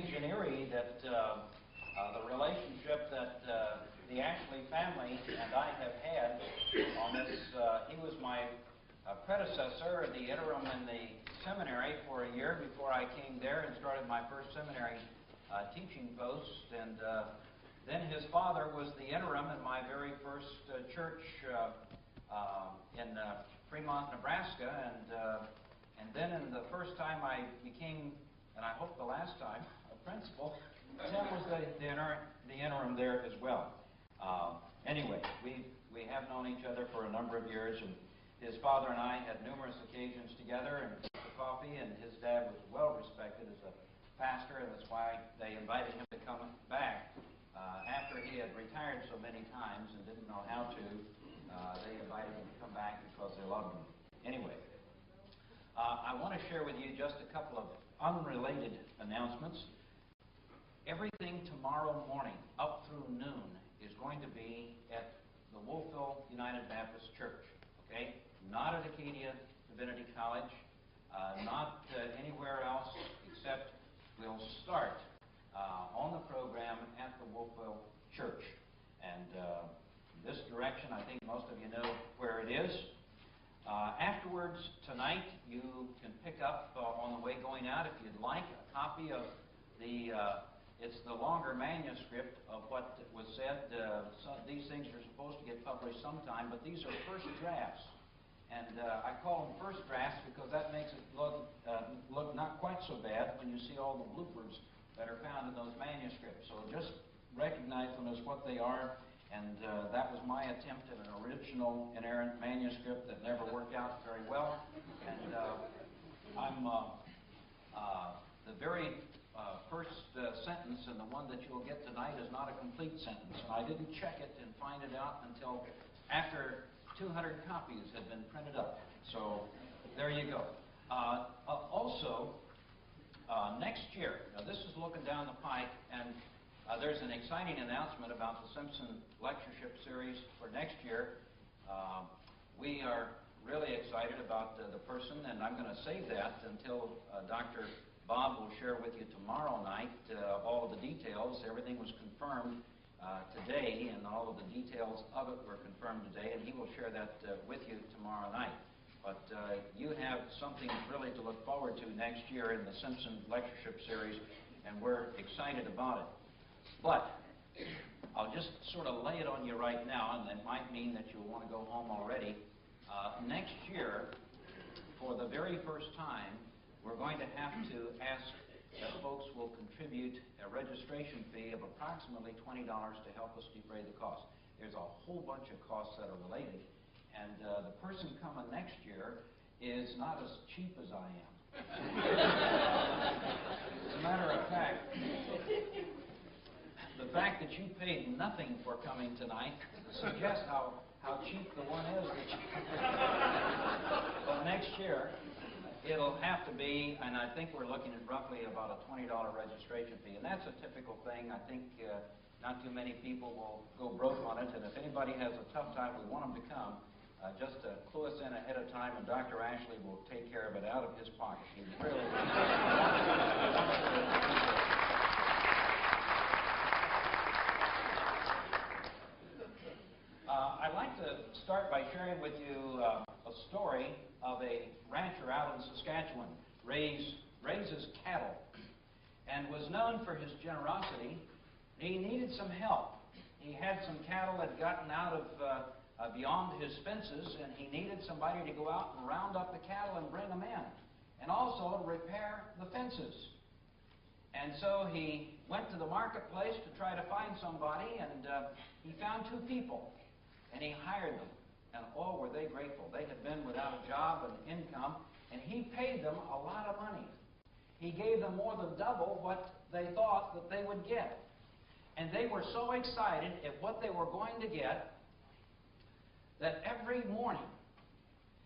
strange and eerie that the relationship that the Ashley family and I have had on this. He was my predecessor, the interim in the seminary for a year before I came there and started my first seminary teaching post. And then his father was the interim in my very first church in Fremont, Nebraska. And then in the first time I became, and I hope the last time, a principal, Tim was the interim there as well. Anyway, we have known each other for a number of years, and his father and I had numerous occasions together and took coffee, and his dad was well respected as a pastor, and that's why they invited him to come back. After he had retired so many times and didn't know how to, they invited him to come back because they loved him. Anyway, I want to share with you just a couple of unrelated announcements. Everything tomorrow morning, up through noon, is going to be at the Wolfville United Baptist Church, okay? Not at Acadia Divinity College, not anywhere else, except we'll start on the program at the Wolfville Church. And this direction, I think most of you know where it is. Afterwards, tonight, you can pick up on the way going out, if you'd like, a copy of the it's the longer manuscript of what was said. These things are supposed to get published sometime, but these are first drafts. And I call them first drafts because that makes it look not quite so bad when you see all the bloopers that are found in those manuscripts. So just recognize them as what they are. And that was my attempt at an original inerrant manuscript that never worked out very well. And I'm the very first sentence, and the one that you'll get tonight, is not a complete sentence. And I didn't check it and find it out until after 200 copies had been printed up. So there you go. Also, next year, now this is looking down the pike, and there's an exciting announcement about the Simpson lectureship series for next year. We are really excited about the person, and I'm going to save that until Dr. Bob will share with you tomorrow night all of the details. Everything was confirmed today, and all of the details of it were confirmed today, and he will share that with you tomorrow night. But you have something really to look forward to next year in the Simpson lectureship series, and we're excited about it. But I'll just sort of lay it on you right now, and that might mean that you'll want to go home already. Next year, for the very first time, we're going to have to ask that folks will contribute a registration fee of approximately $20 to help us defray the cost. There's a whole bunch of costs that are related, and the person coming next year is not as cheap as I am. As a matter of fact, the fact that you paid nothing for coming tonight suggests how cheap the one is that you But next year, it'll have to be, and I think we're looking at roughly about a $20 registration fee, and that's a typical thing. I think not too many people will go broke on it, and if anybody has a tough time, we want them to come. Just to clue us in ahead of time, and Dr. Ashley will take care of it out of his pocket. He really I'd like to start by sharing with you a story of a rancher out in Saskatchewan, raises cattle, and was known for his generosity. He needed some help. He had some cattle that had gotten out of beyond his fences, and he needed somebody to go out and round up the cattle and bring them in, and also to repair the fences. And so he went to the marketplace to try to find somebody, and he found two people, and he hired them. And oh, were they grateful. They had been without a job and income, and he paid them a lot of money. He gave them more than double what they thought that they would get. And they were so excited at what they were going to get that every morning,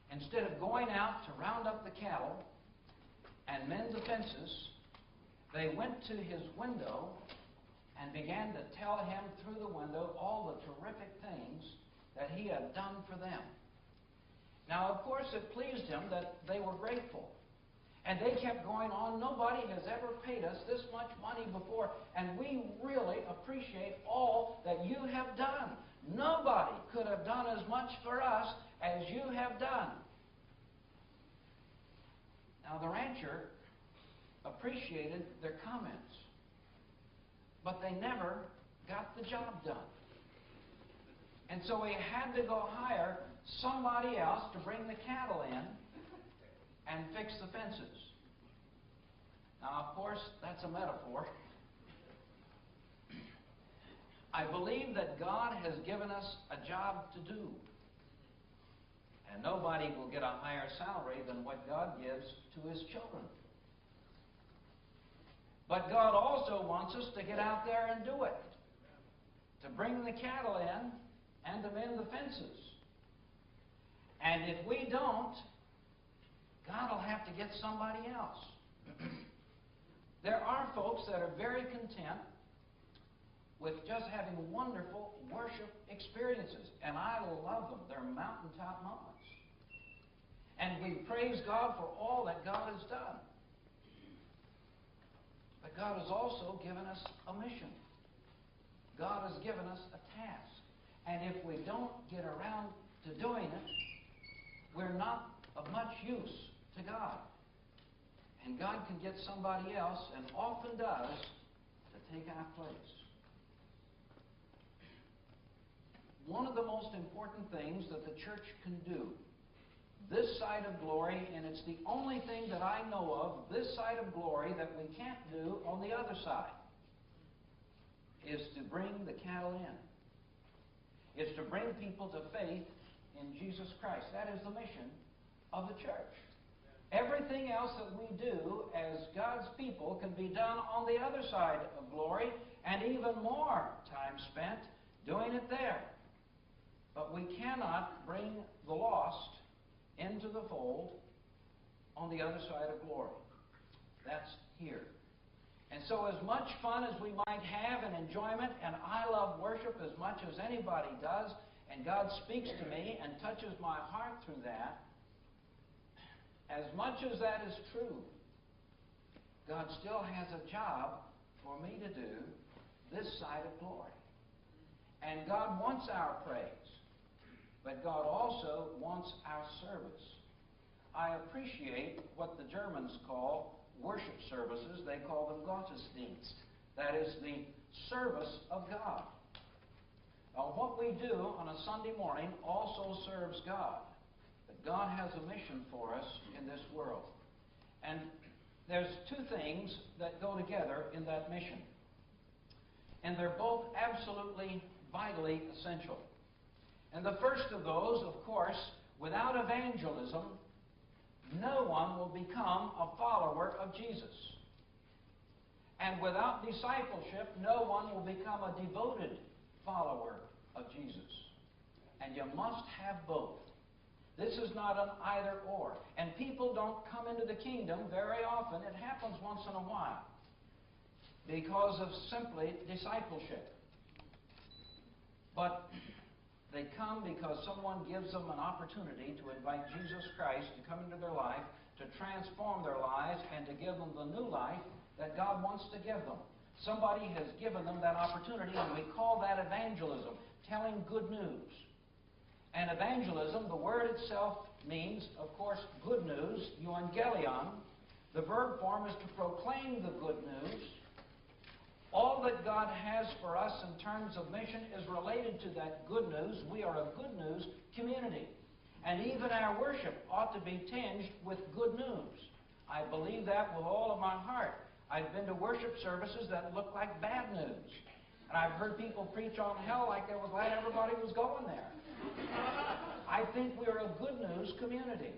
instead of going out to round up the cattle and mend the fences, they went to his window and began to tell him through the window all the terrific things that he had done for them. Now, of course, it pleased him that they were grateful. And they kept going on. Nobody has ever paid us this much money before, and we really appreciate all that you have done. Nobody could have done as much for us as you have done. Now, the rancher appreciated their comments, but they never got the job done. And so he had to go hire somebody else to bring the cattle in and fix the fences. Now, of course, that's a metaphor. I believe that God has given us a job to do. And nobody will get a higher salary than what God gives to His children. But God also wants us to get out there and do it. To bring the cattle in and to mend the fences. And if we don't, God will have to get somebody else. There are folks that are very content with just having wonderful worship experiences. And I love them. They're mountaintop moments. And we praise God for all that God has done. But God has also given us a mission. God has given us a task. And if we don't get around to doing it, we're not of much use to God. And God can get somebody else, and often does, to take our place. One of the most important things that the church can do this side of glory, and it's the only thing that I know of this side of glory that we can't do on the other side, is to bring the cattle in. Is to bring people to faith in Jesus Christ. That is the mission of the church. Everything else that we do as God's people can be done on the other side of glory, and even more time spent doing it there. But we cannot bring the lost into the fold on the other side of glory. That's here. And so as much fun as we might have and enjoyment, and I love worship as much as anybody does, and God speaks to me and touches my heart through that, as much as that is true, God still has a job for me to do this side of glory. And God wants our praise, but God also wants our service. I appreciate what the Germans call worship services. They call them Gottesdienst. That is the service of God. Now, what we do on a Sunday morning also serves God. But God has a mission for us in this world. And there's two things that go together in that mission. And they're both absolutely, vitally essential. And the first of those, of course, without evangelism, no one will become a follower of Jesus. And without discipleship, no one will become a devoted follower of Jesus. And you must have both. This is not an either-or. And people don't come into the kingdom very often. It happens once in a while because of simply discipleship. But they come because someone gives them an opportunity to invite Jesus Christ to come into their life, to transform their lives, and to give them the new life that God wants to give them. Somebody has given them that opportunity, and we call that evangelism, telling good news. And evangelism, the word itself means, of course, good news, euangelion. The verb form is to proclaim the good news. All that God has for us in terms of mission is related to that good news. We are a good news community. And even our worship ought to be tinged with good news. I believe that with all of my heart. I've been to worship services that look like bad news. And I've heard people preach on hell like they were glad everybody was going there. I think we're a good news community.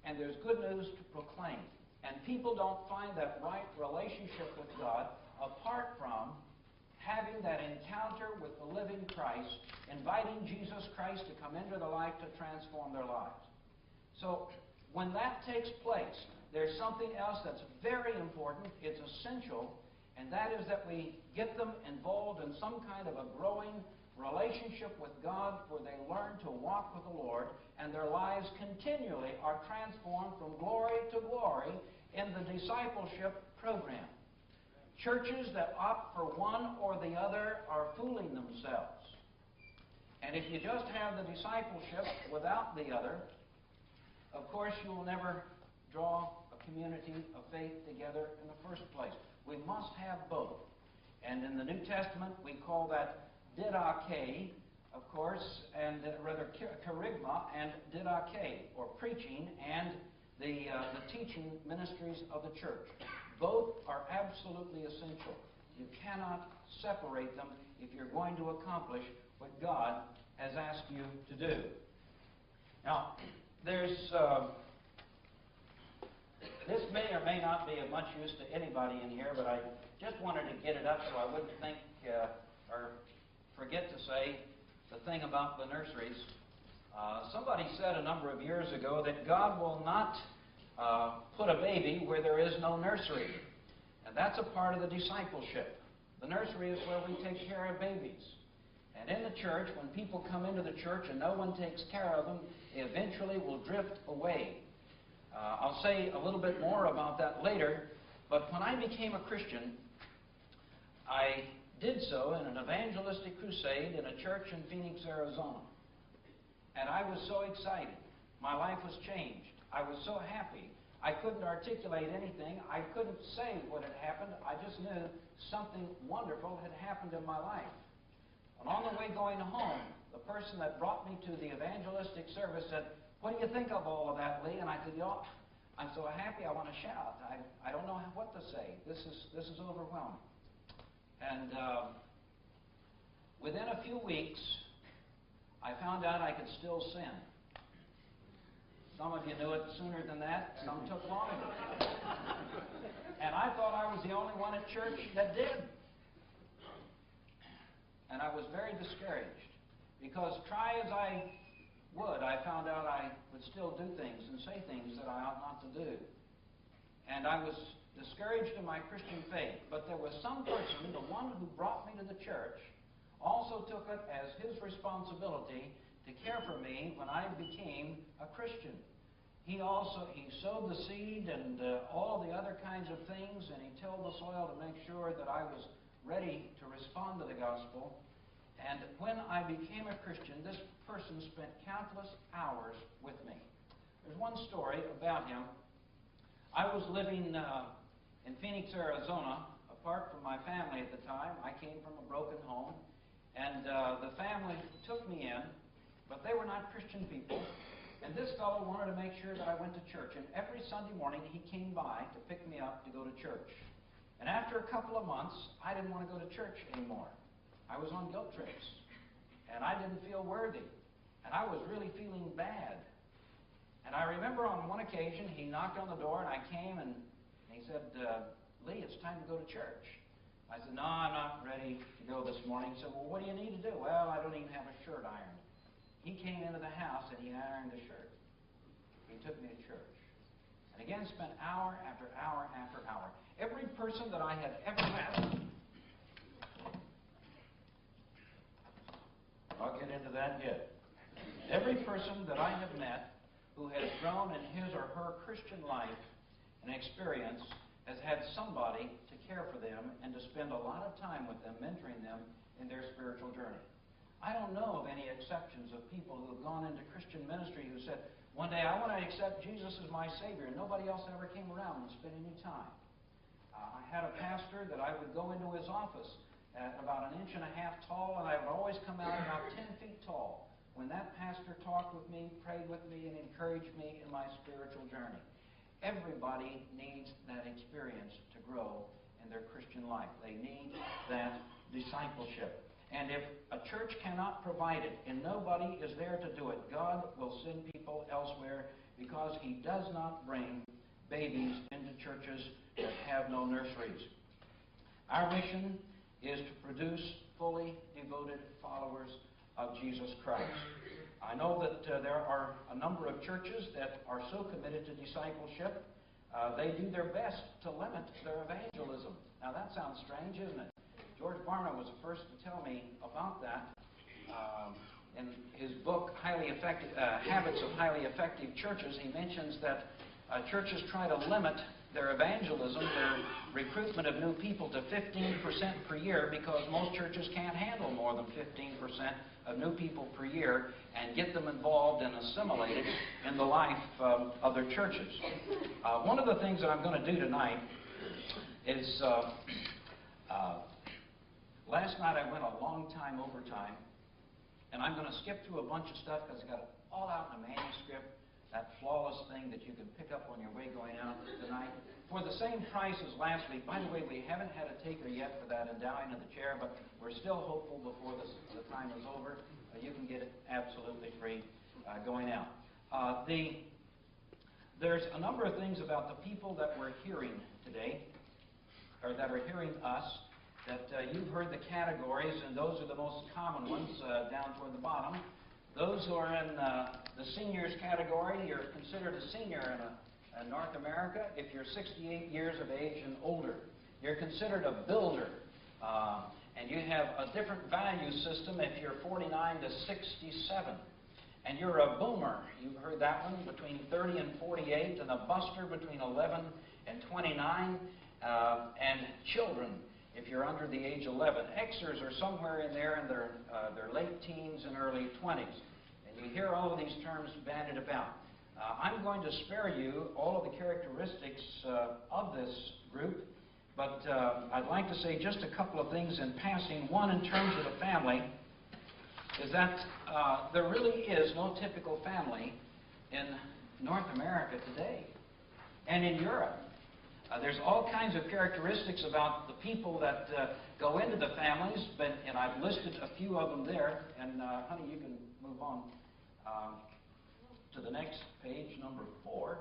And there's good news to proclaim. And people don't find that right relationship with God apart from having that encounter with the living Christ, inviting Jesus Christ to come into their life to transform their lives. So when that takes place, there's something else that's very important. It's essential, and that is that we get them involved in some kind of a growing relationship with God where they learn to walk with the Lord, and their lives continually are transformed from glory to glory in the discipleship program. Churches that opt for one or the other are fooling themselves. And if you just have the discipleship without the other, of course you will never draw a community of faith together in the first place. We must have both. And in the New Testament, we call that didache, of course, and rather kerygma and didache, or preaching and the teaching ministries of the church. Both are absolutely essential. You cannot separate them if you're going to accomplish what God has asked you to do. Now, there's this may or may not be of much use to anybody in here, but I just wanted to get it up so I wouldn't think or forget to say the thing about the nurseries. Somebody said a number of years ago that God will not put a baby where there is no nursery. And that's a part of the discipleship. The nursery is where we take care of babies. And in the church, when people come into the church and no one takes care of them, they eventually will drift away. I'll say a little bit more about that later, but when I became a Christian, I did so in an evangelistic crusade in a church in Phoenix, Arizona. And I was so excited. My life was changed. I was so happy. I couldn't articulate anything. I couldn't say what had happened. I just knew something wonderful had happened in my life. And on the way going home, the person that brought me to the evangelistic service said, "What do you think of all of that, Lee?" And I said, I'm so happy I want to shout. I don't know what to say. This is overwhelming. And within a few weeks, I found out I could still sin. Some of you knew it sooner than that. Some took longer. And I thought I was the only one at church that did. And I was very discouraged because try as I would, I found out I would still do things and say things that I ought not to do. And I was discouraged in my Christian faith. But there was some person, the one who brought me to the church, also took it as his responsibility to care for me when I became a Christian. He sowed the seed and all the other kinds of things, and he tilled the soil to make sure that I was ready to respond to the gospel. And when I became a Christian, this person spent countless hours with me. There's one story about him. I was living in Phoenix, Arizona, apart from my family at the time. I came from a broken home, and the family took me in, but they were not Christian people. And this fellow wanted to make sure that I went to church. And every Sunday morning, he came by to pick me up to go to church. And after a couple of months, I didn't want to go to church anymore. I was on guilt trips, and I didn't feel worthy, and I was really feeling bad. And I remember on one occasion, he knocked on the door, and I came, and he said, "Lee, it's time to go to church." I said, "No, I'm not ready to go this morning." He said, "Well, what do you need to do?" "Well, I don't even have a shirt ironed." He came into the house, and he ironed a shirt. He took me to church. And again, spent hour after hour after hour. Every person that I had ever met, I'll get into that yet. Every person that I have met who has grown in his or her Christian life and experience has had somebody to care for them and to spend a lot of time with them, mentoring them in their spiritual journey. I don't know of any exceptions of people who have gone into Christian ministry who said, "One day I want to accept Jesus as my Savior," and nobody else ever came around and spent any time. I had a pastor that I would go into his office at about 1.5 inches tall, and I would always come out about 10 feet tall. When that pastor talked with me, prayed with me, and encouraged me in my spiritual journey. Everybody needs that experience to grow in their Christian life. They need that discipleship. And if a church cannot provide it, and nobody is there to do it, God will send people elsewhere because He does not bring babies into churches that have no nurseries. Our mission is to produce fully devoted followers of Jesus Christ. I know that there are a number of churches that are so committed to discipleship, they do their best to limit their evangelism. Now that sounds strange, isn't it? George Barna was the first to tell me about that. in his book, Habits of Highly Effective Churches, he mentions that churches try to limit their evangelism, their recruitment of new people to 15% per year because most churches can't handle more than 15% of new people per year and get them involved and assimilated in the life of their churches. One of the things that I'm going to do tonight is, last night I went a long time overtime, and I'm going to skip through a bunch of stuff because I got it all out in a manuscript, that flawless thing that you can pick up on your way going out tonight, for the same price as last week. By the way, we haven't had a taker yet for that endowing of the chair, but we're still hopeful before the time is over. You can get it absolutely free going out. There's a number of things about the people that we're hearing today, or that are hearing us, that you've heard the categories, and those are the most common ones down toward the bottom. Those who are in the seniors category, you're considered a senior in North America if you're 68 years of age and older. You're considered a builder, and you have a different value system if you're 49 to 67. And you're a boomer, you've heard that one, between 30 and 48, and a buster between 11 and 29, and children if you're under the age 11. Xers are somewhere in there in their late teens and early 20s. And you hear all of these terms bandied about. I'm going to spare you all of the characteristics of this group, but I'd like to say just a couple of things in passing. One, in terms of the family, is that there really is no typical family in North America today and in Europe. There's all kinds of characteristics about the people that go into the families, and I've listed a few of them there. And honey, you can move on to the next page, number 4.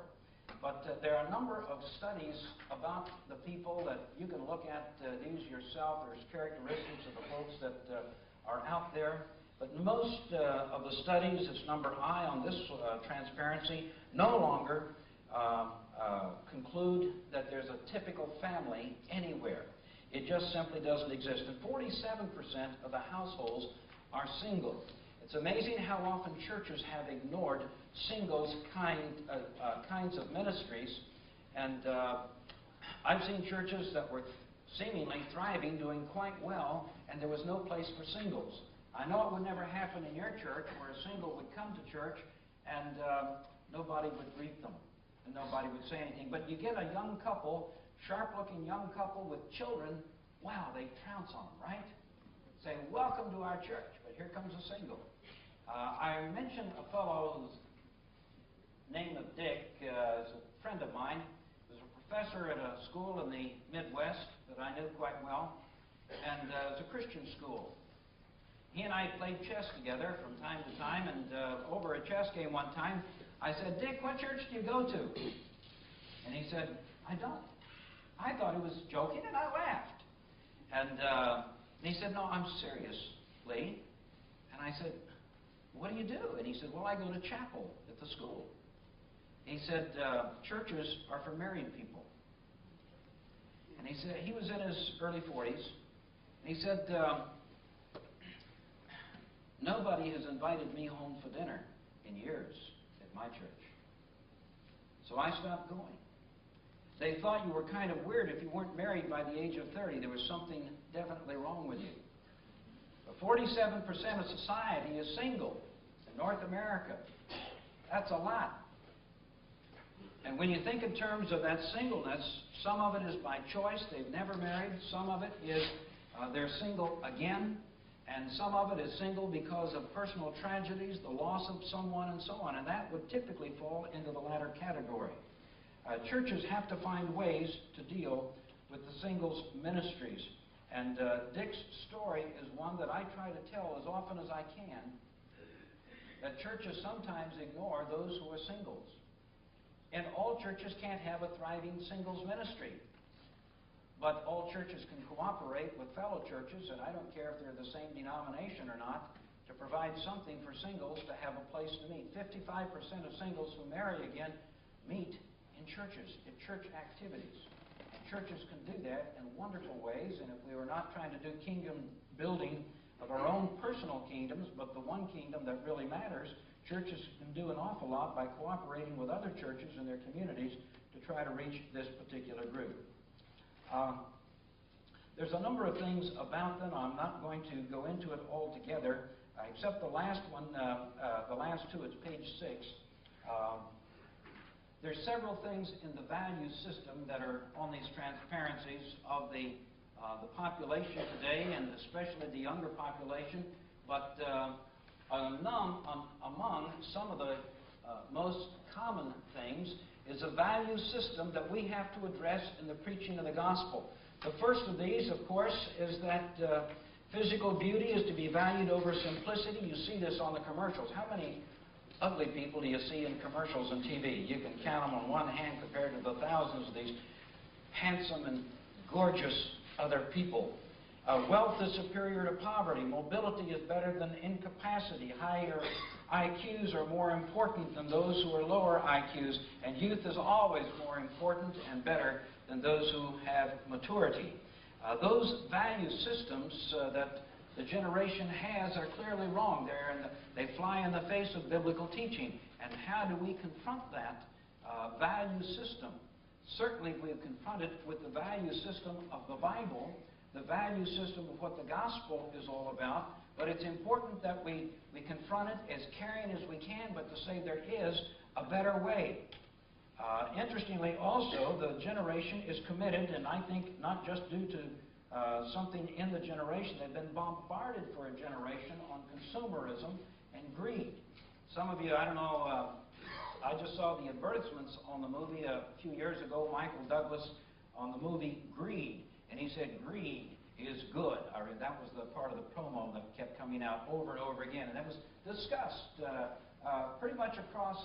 But there are a number of studies about the people that you can look at these yourself. There's characteristics of the folks that are out there. But most of the studies, it's number I on this transparency, no longer conclude that there's a typical family anywhere. It just simply doesn't exist. And 47% of the households are single. It's amazing how often churches have ignored singles kinds of ministries. And I've seen churches that were seemingly thriving, doing quite well, and there was no place for singles. I know it would never happen in your church where a single would come to church and nobody would greet them. And nobody would say anything. But you get a young couple, sharp-looking young couple with children, wow, they trounce on them, right? Say, welcome to our church, but here comes a single. I mentioned a fellow whose name of Dick is a friend of mine. He was a professor at a school in the Midwest that I knew quite well, and it was a Christian school. He and I played chess together from time to time, and over a chess game one time, I said, Dick, what church do you go to? And he said, I don't. I thought he was joking, and I laughed. And he said, no, I'm serious, Lee. And I said, what do you do? And he said, well, I go to chapel at the school. He said, churches are for married people. And he said, he was in his early 40s. And he said, nobody has invited me home for dinner in years at my church. So I stopped going. They thought you were kind of weird if you weren't married by the age of 30. There was something definitely wrong with you. But 47% of society is single in North America. That's a lot. And when you think in terms of that singleness, some of it is by choice. They've never married. Some of it is they're single again. And some of it is single because of personal tragedies, the loss of someone, and so on. And that would typically fall into the latter category. Churches have to find ways to deal with the singles ministries. And Dick's story is one that I try to tell as often as I can, that churches sometimes ignore those who are singles. And all churches can't have a thriving singles ministry. But all churches can cooperate with fellow churches, and I don't care if they're the same denomination or not, to provide something for singles to have a place to meet. 55% of singles who marry again meet in churches, in church activities. And churches can do that in wonderful ways, and if we were not trying to do kingdom building of our own personal kingdoms, but the one kingdom that really matters. Churches can do an awful lot by cooperating with other churches in their communities to try to reach this particular group. There's a number of things about them. I'm not going to go into it all together, except the last one, the last two. It's page 6. There's several things in the value system that are on these transparencies of the population today, and especially the younger population. But among some of the most common things is a value system that we have to address in the preaching of the gospel. The first of these, of course, is that physical beauty is to be valued over simplicity. You see this on the commercials. How many ugly people do you see in commercials on TV? You can count them on one hand compared to the thousands of these handsome and gorgeous other people. Wealth is superior to poverty. Mobility is better than incapacity. Higher IQs are more important than those who are lower IQs. And youth is always more important and better than those who have maturity. Those value systems that the generation has are clearly wrong. They fly in the face of biblical teaching. And how do we confront that value system? Certainly we confront it with the value system of the Bible, the value system of what the gospel is all about, but it's important that we confront it as caring as we can, but to say there is a better way. Interestingly, also, the generation is committed, and I think not just due to something in the generation, they've been bombarded for a generation on consumerism and greed. Some of you, I don't know, I just saw the advertisements on the movie a few years ago, Michael Douglas, on the movie Greed, and he said greed is good. That was the part of the promo that kept coming out over and over again, and that was discussed pretty much across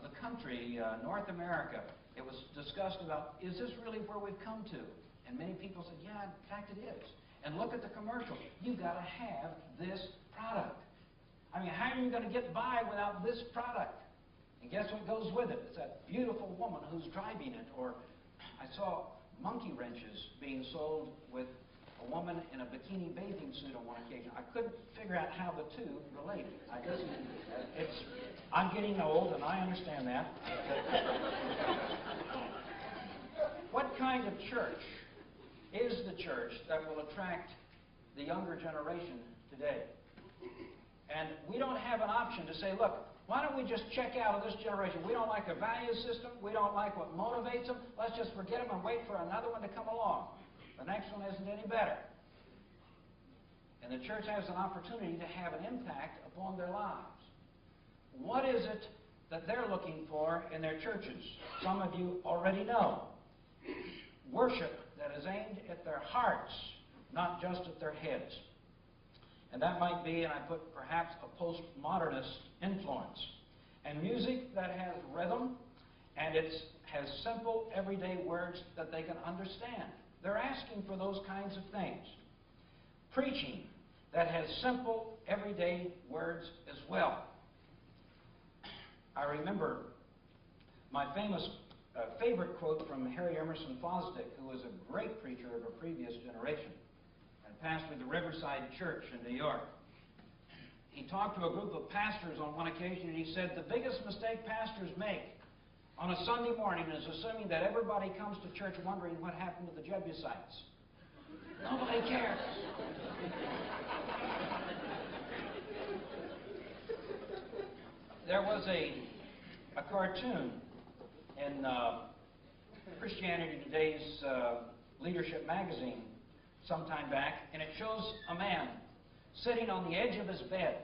the country, North America. It was discussed about, is this really where we've come to? And many people said, yeah, in fact it is. And look at the commercial. You've got to have this product. I mean, how are you going to get by without this product? And guess what goes with it? It's that beautiful woman who's driving it. Or I saw monkey wrenches being sold with a woman in a bikini bathing suit on one occasion. I couldn't figure out how the two related. I'm getting old, and I understand that. What kind of church is the church that will attract the younger generation today? And we don't have an option to say, look, why don't we just check out of this generation? We don't like their value system. We don't like what motivates them. Let's just forget them and wait for another one to come along. The next one isn't any better. And the church has an opportunity to have an impact upon their lives. What is it that they're looking for in their churches? Some of you already know. Worship that is aimed at their hearts, not just at their heads. And that might be, and I put perhaps, a postmodernist influence. And music that has rhythm, and it has simple, everyday words that they can understand. They're asking for those kinds of things. Preaching that has simple, everyday words as well. I remember my favorite quote from Harry Emerson Fosdick, who was a great preacher of a previous generation and pastored the Riverside Church in New York. He talked to a group of pastors on one occasion, and he said, the biggest mistake pastors make on a Sunday morning is assuming that everybody comes to church wondering what happened to the Jebusites. Nobody cares. There was a cartoon in Christianity Today's Leadership magazine some time back, and it shows a man sitting on the edge of his bed,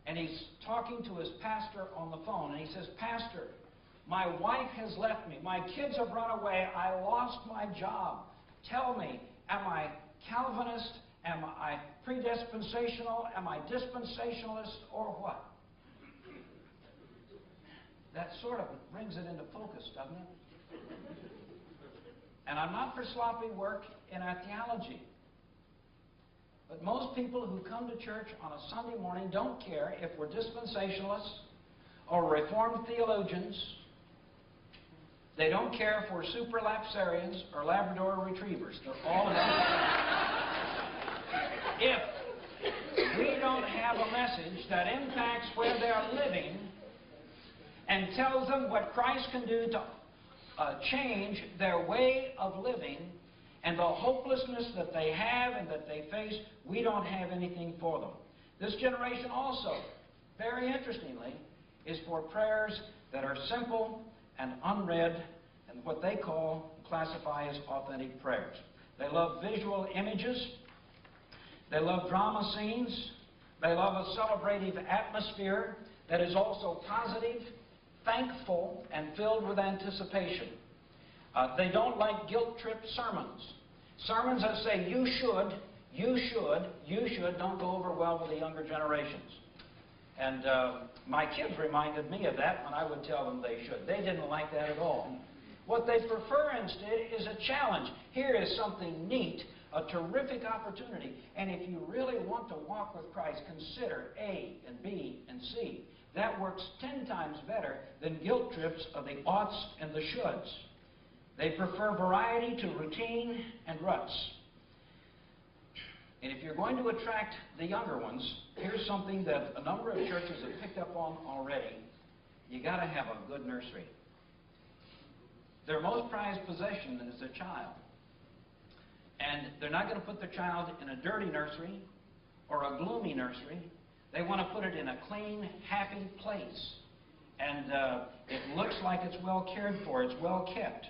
and he's talking to his pastor on the phone, and he says, Pastor, my wife has left me. My kids have run away. I lost my job. Tell me, am I Calvinist? Am I predispensational? Am I dispensationalist? Or what? That sort of brings it into focus, doesn't it? And I'm not for sloppy work in our theology. But most people who come to church on a Sunday morning don't care if we're dispensationalists or Reformed theologians. They don't care if we're superlapsarians or Labrador retrievers. They're all about message that impacts where they are living and tells them what Christ can do to change their way of living and the hopelessness that they have and that they face, we don't have anything for them. This generation also, very interestingly, is for prayers that are simple and unread and what they classify as authentic prayers. They love visual images. They love drama scenes. They love a celebrative atmosphere that is also positive, thankful, and filled with anticipation. They don't like guilt-tripped sermons. Sermons that say, you should, don't go over well with the younger generations. And my kids reminded me of that when I would tell them they should. They didn't like that at all. What they prefer instead is a challenge. Here is something neat, a terrific opportunity. And if you really want to walk with Christ, consider A and B and C. That works 10 times better than guilt trips of the oughts and the shoulds. They prefer variety to routine and ruts. And if you're going to attract the younger ones, here's something that a number of churches have picked up on already. You got to have a good nursery. Their most prized possession is their child. And they're not going to put their child in a dirty nursery or a gloomy nursery. They want to put it in a clean, happy place. And it looks like it's well cared for, it's well kept.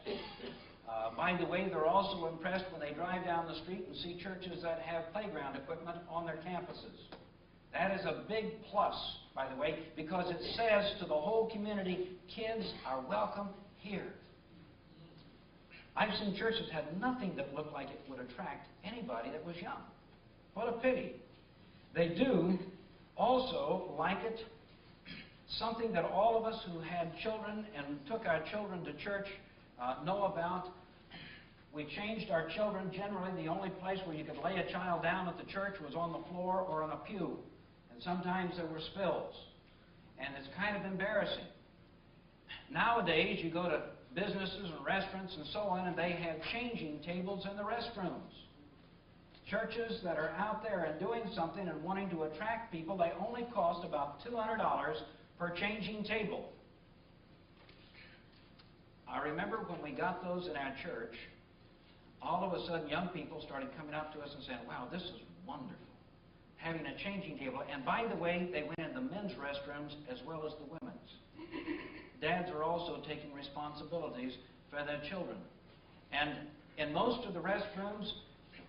By the way, they're also impressed when they drive down the street and see churches that have playground equipment on their campuses. That is a big plus, by the way, because it says to the whole community, kids are welcome here. I've seen churches that had nothing that looked like it would attract anybody that was young. What a pity. They do also like it, something that all of us who had children and took our children to church know about. We changed our children. Generally, the only place where you could lay a child down at the church was on the floor or on a pew. And sometimes there were spills. And it's kind of embarrassing. Nowadays, you go to businesses and restaurants and so on, and they have changing tables in the restrooms. Churches that are out there and doing something and wanting to attract people, they only cost about $200 per changing table. I remember when we got those in our church, all of a sudden young people started coming up to us and saying, wow, this is wonderful, having a changing table. And by the way, they went in the men's restrooms as well as the women's. Dads are also taking responsibilities for their children. And in most of the restrooms,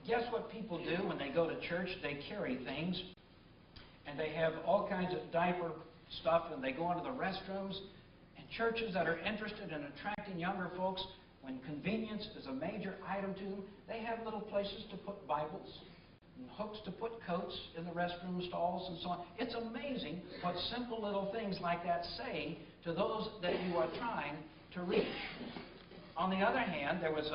guess what people do when they go to church? They carry things, and they have all kinds of diaper stuff, and they go into the restrooms. And churches that are interested in attracting younger folks, when convenience is a major item to them, they have little places to put Bibles and hooks to put coats in the restroom stalls and so on. It's amazing what simple little things like that say to those that you are trying to reach. On the other hand, there was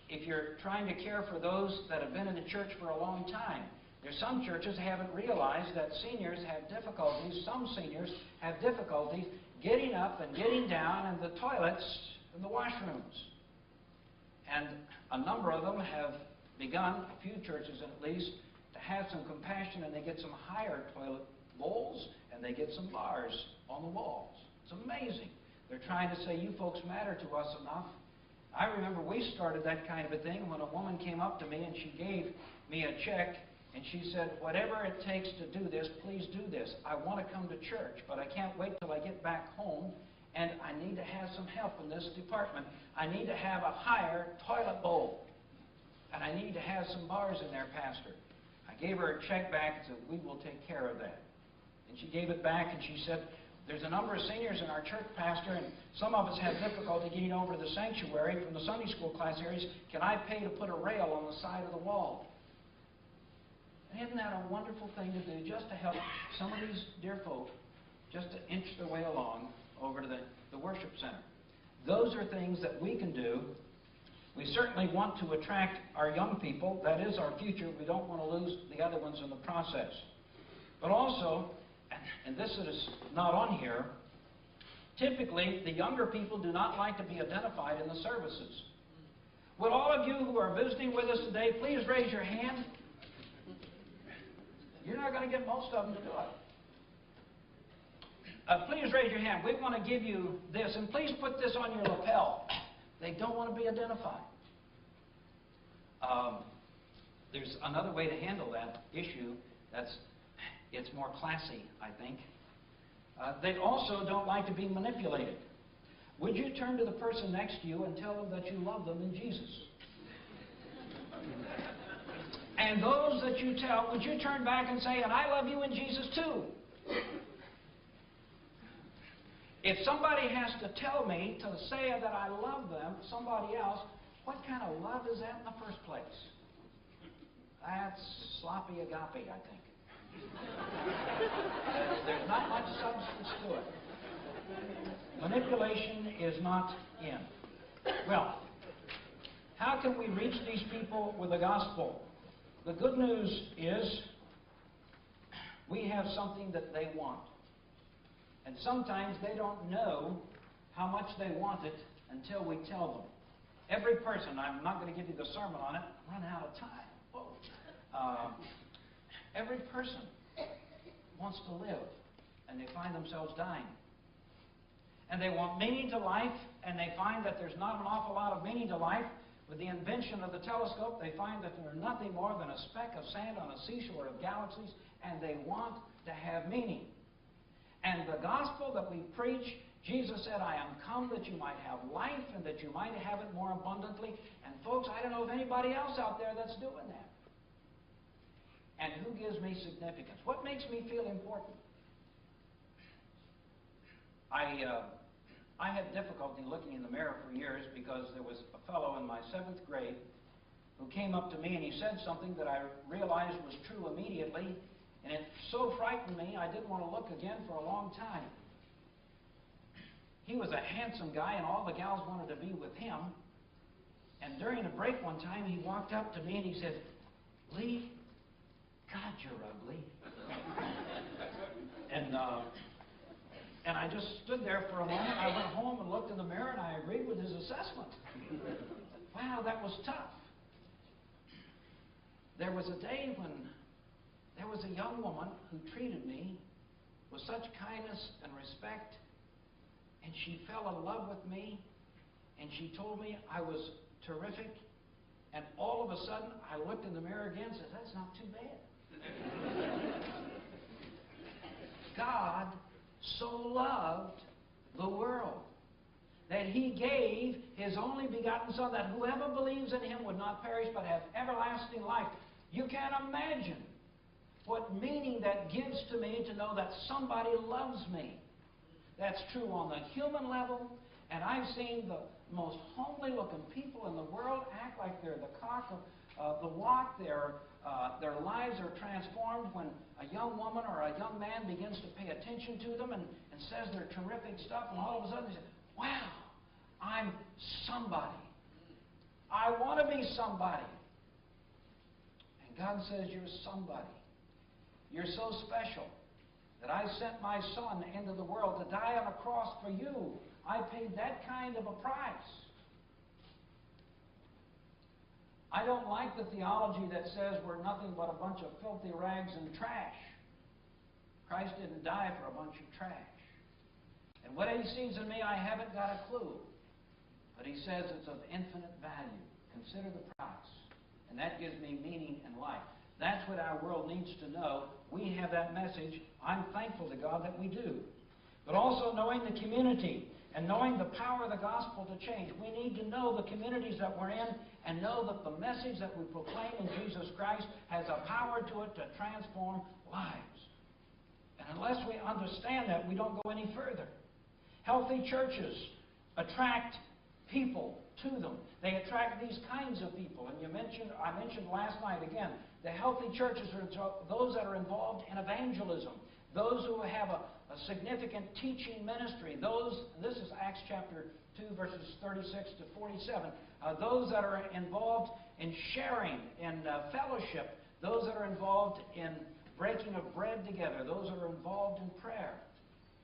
if you're trying to care for those that have been in the church for a long time, there's some churches that haven't realized that seniors have difficulties. Some seniors have difficulties getting up and getting down in the toilets and the washrooms. And a number of them have begun, a few churches at least, to have some compassion, and they get some higher toilet bowls and they get some bars on the walls. It's amazing. They're trying to say, you folks matter to us enough. I remember we started that kind of a thing when a woman came up to me and she gave me a check and she said, whatever it takes to do this, please do this. I want to come to church, but I can't wait till I get back home, and I need to have some help in this department. I need to have a higher toilet bowl, and I need to have some bars in there, Pastor. I gave her a check back and said, we will take care of that. And she gave it back and she said, there's a number of seniors in our church, Pastor, and some of us have difficulty getting over to the sanctuary from the Sunday school class areas. Can I pay to put a rail on the side of the wall? And isn't that a wonderful thing to do, just to help some of these dear folk just to inch their way along over to the worship center? Those are things that we can do. We certainly want to attract our young people. That is our future. We don't want to lose the other ones in the process. But also, and this is not on here, typically the younger people do not like to be identified in the services. Would all of you who are visiting with us today please raise your hand? You're not going to get most of them to do it. Please raise your hand. We want to give you this, and please put this on your lapel. They don't want to be identified. There's another way to handle that issue. It's more classy, I think. They also don't like to be manipulated. Would you turn to the person next to you and tell them that you love them in Jesus? And those that you tell, would you turn back and say, and I love you in Jesus too? If somebody has to tell me to say that I love them, somebody else, what kind of love is that in the first place? That's sloppy agape, I think. There's not much substance to it. Manipulation is not in. Well, how can we reach these people with the gospel? The good news is we have something that they want. And sometimes they don't know how much they want it until we tell them. Every person, I'm not going to give you the sermon on it, run out of time. Whoa. Every person wants to live, and they find themselves dying. And they want meaning to life, and they find that there's not an awful lot of meaning to life. With the invention of the telescope, they find that they're nothing more than a speck of sand on a seashore of galaxies, and they want to have meaning. And the gospel that we preach, Jesus said, I am come that you might have life and that you might have it more abundantly. And folks, I don't know of anybody else out there that's doing that. And who gives me significance? What makes me feel important? I had difficulty looking in the mirror for years because there was a fellow in my 7th grade who came up to me and he said something that I realized was true immediately. And it so frightened me, I didn't want to look again for a long time. He was a handsome guy, and all the gals wanted to be with him. And during a break one time, he walked up to me and he said, Lee, God, you're ugly. And I just stood there for a moment. I went home and looked in the mirror, and I agreed with his assessment. Wow, that was tough. There was a day when there was a young woman who treated me with such kindness and respect, and she fell in love with me, and she told me I was terrific, and all of a sudden I looked in the mirror again and said, that's not too bad. God so loved the world that He gave His only begotten Son, that whoever believes in Him would not perish but have everlasting life. You can't imagine what meaning that gives to me to know that somebody loves me. That's true on the human level, and I've seen the most homely looking people in the world act like they're the cock of the walk. Their lives are transformed when a young woman or a young man begins to pay attention to them and says they're terrific stuff, and all of a sudden they say, wow, I'm somebody. I want to be somebody. And God says you're somebody. You're so special that I sent my Son into the world to die on a cross for you. I paid that kind of a price. I don't like the theology that says we're nothing but a bunch of filthy rags and trash. Christ didn't die for a bunch of trash. And what He sees in me, I haven't got a clue. But He says it's of infinite value. Consider the price. And that gives me meaning and life. That's what our world needs to know. We have that message. I'm thankful to God that we do. But also knowing the community and knowing the power of the gospel to change. We need to know the communities that we're in and know that the message that we proclaim in Jesus Christ has a power to it to transform lives. And unless we understand that, we don't go any further. Healthy churches attract people to them. They attract these kinds of people. And I mentioned last night again, the healthy churches are those that are involved in evangelism, those who have a significant teaching ministry. This is Acts chapter 2, verses 36 to 47. Those that are involved in sharing, in fellowship, those that are involved in breaking of bread together, those that are involved in prayer.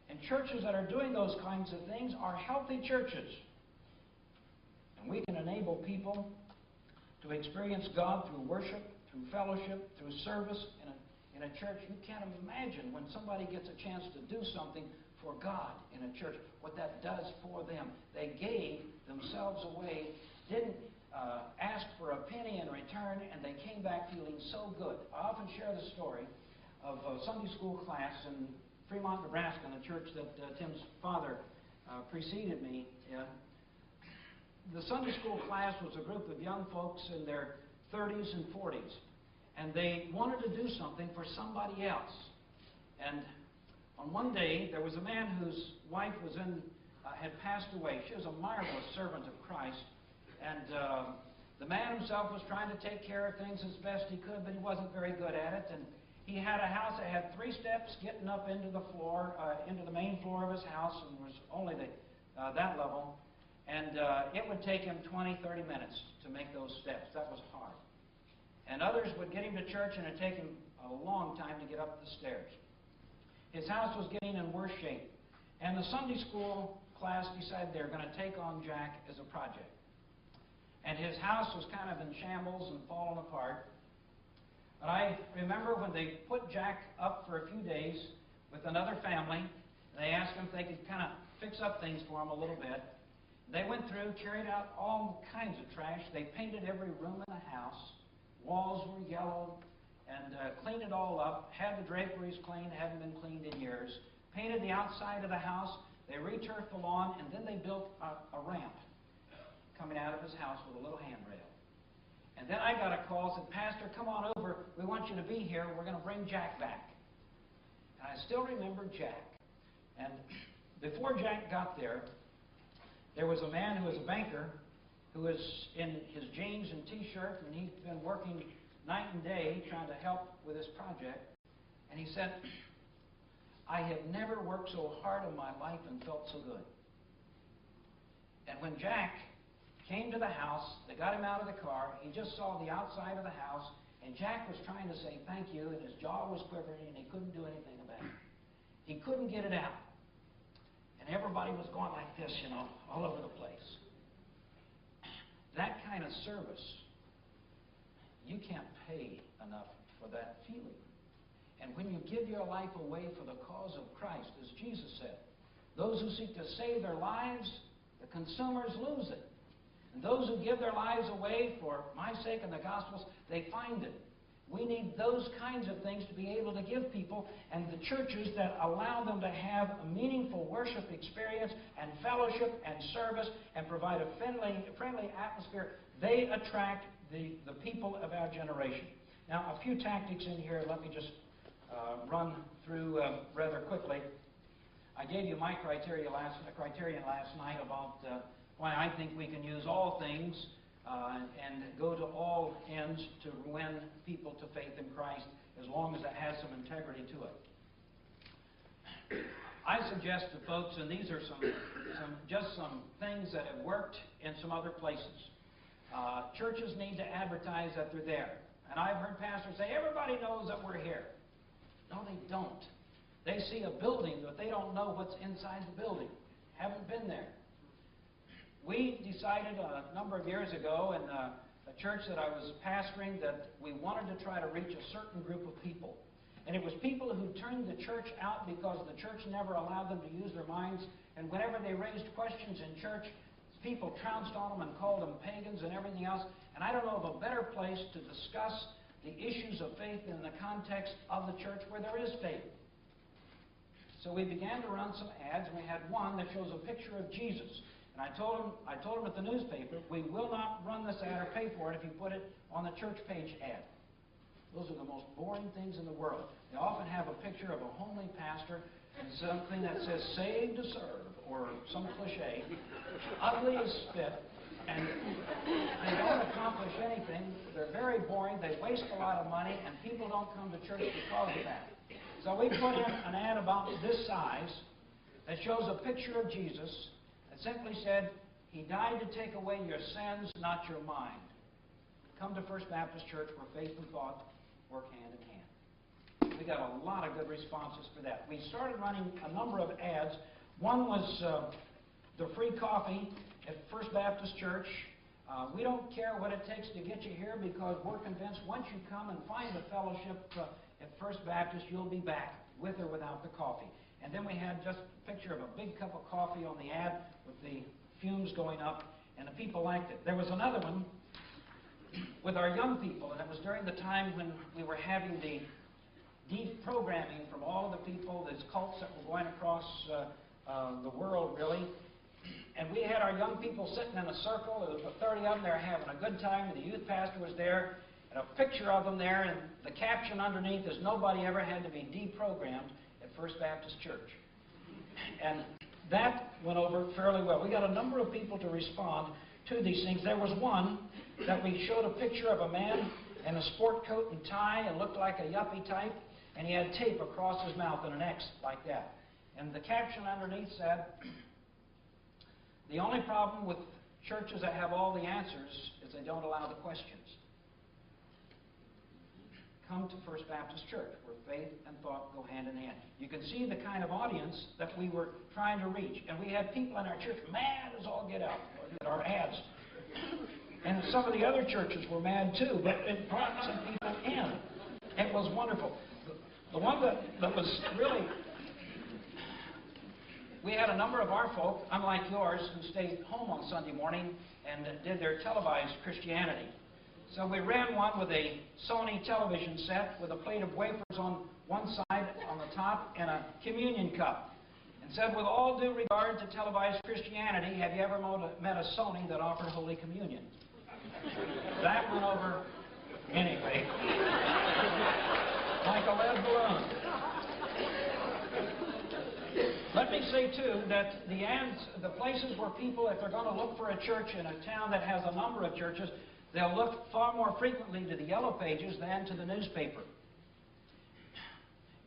And churches that are doing those kinds of things are healthy churches. And we can enable people to experience God through worship, through fellowship, through service in in a church, you can't imagine when somebody gets a chance to do something for God in a church, what that does for them. They gave themselves away, didn't ask for a penny in return, and they came back feeling so good. I often share the story of a Sunday school class in Fremont, Nebraska, in the church that Tim's father preceded me in. The Sunday school class was a group of young folks in their 30s and 40s, and they wanted to do something for somebody else. And on one day, there was a man whose wife was had passed away. She was a marvelous servant of Christ, and the man himself was trying to take care of things as best he could, but he wasn't very good at it. And he had a house that had 3 steps getting up into the floor, into the main floor of his house, and was only that level. And it would take him 20, 30 minutes to make those steps. That was hard. And others would get him to church, and it would take him a long time to get up the stairs. His house was getting in worse shape. And the Sunday school class decided they were going to take on Jack as a project. And his house was kind of in shambles and falling apart. But I remember when they put Jack up for a few days with another family, they asked him if they could kind of fix up things for him a little bit. They went through, carried out all kinds of trash. They painted every room in the house. Walls were yellowed, and cleaned it all up. Had the draperies cleaned, hadn't been cleaned in years. Painted the outside of the house. They returfed the lawn, and then they built a ramp coming out of his house with a little handrail. And then I got a call, said, "Pastor, come on over. We want you to be here. We're going to bring Jack back." And I still remember Jack. And before Jack got there, there was a man who was a banker who was in his jeans and T-shirt, and he'd been working night and day trying to help with this project. And he said, "I have never worked so hard in my life and felt so good." And when Jack came to the house, they got him out of the car, he just saw the outside of the house, and Jack was trying to say thank you, and his jaw was quivering, and he couldn't do anything about it. He couldn't get it out. And everybody was going like this, all over the place. That kind of service, you can't pay enough for that feeling. And when you give your life away for the cause of Christ, as Jesus said, those who seek to save their lives, the consumers lose it. And those who give their lives away for my sake and the gospel's, they find it. We need those kinds of things to be able to give people, and the churches that allow them to have a meaningful worship experience and fellowship and service and provide a friendly atmosphere, they attract the people of our generation. Now, a few tactics in here. Let me just run through rather quickly. I gave you my criterion last night about why I think we can use all things and go to all ends to win people to faith in Christ, as long as it has some integrity to it. I suggest to folks, and these are some things that have worked in some other places. Churches need to advertise that they're there. And I've heard pastors say, "Everybody knows that we're here." No, they don't. They see a building, but they don't know what's inside the building. Haven't been there. We decided a number of years ago in a church that I was pastoring that we wanted to try to reach a certain group of people. And it was people who turned the church out because the church never allowed them to use their minds. And whenever they raised questions in church, people trounced on them and called them pagans and everything else. And I don't know of a better place to discuss the issues of faith in the context of the church where there is faith. So we began to run some ads, and we had one that shows a picture of Jesus. And I told them at the newspaper, "We will not run this ad or pay for it if you put it on the church page ad." Those are the most boring things in the world. They often have a picture of a homely pastor and something that says "saved to serve" or some cliche, ugly as spit, and they don't accomplish anything. They're very boring. They waste a lot of money, and people don't come to church because of that. So we put in an ad about this size that shows a picture of Jesus. It simply said, "He died to take away your sins, not your mind. Come to First Baptist Church where faith and thought work hand in hand." We got a lot of good responses for that. We started running a number of ads. One was the free coffee at First Baptist Church We don't care what it takes to get you here because we're convinced once you come and find the fellowship at First Baptist, you'll be back with or without the coffee. And then we had just a picture of a big cup of coffee on the ad with the fumes going up, and the people liked it. There was another one with our young people, and it was during the time when we were having the deprogramming from all of the people, these cults that were going across the world, really. And we had our young people sitting in a circle. There was about 30 of them. They were having a good time, and the youth pastor was there, and a picture of them there, and the caption underneath is, "Nobody ever had to be deprogrammed at First Baptist Church." And that went over fairly well. We got a number of people to respond to these things. There was one that we showed a picture of a man in a sport coat and tie and looked like a yuppie type, and he had tape across his mouth and an X like that. And the caption underneath said, "The only problem with churches that have all the answers is they don't allow the questions. Come to First Baptist Church, where faith and thought go hand in hand." You can see the kind of audience that we were trying to reach. And we had people in our church mad as all get out at our ads. And some of the other churches were mad too, but it brought some people in. It was wonderful. The one that was really... We had a number of our folk, unlike yours, who stayed home on Sunday morning and did their televised Christianity. So we ran one with a Sony television set with a plate of wafers on one side on the top and a communion cup. And said, "With all due regard to televised Christianity, have you ever met a Sony that offered Holy Communion?" That went over anyway. Like a lead balloon. Let me say, too, that the ads, the places where people, if they're going to look for a church in a town that has a number of churches, they'll look far more frequently to the yellow pages than to the newspaper.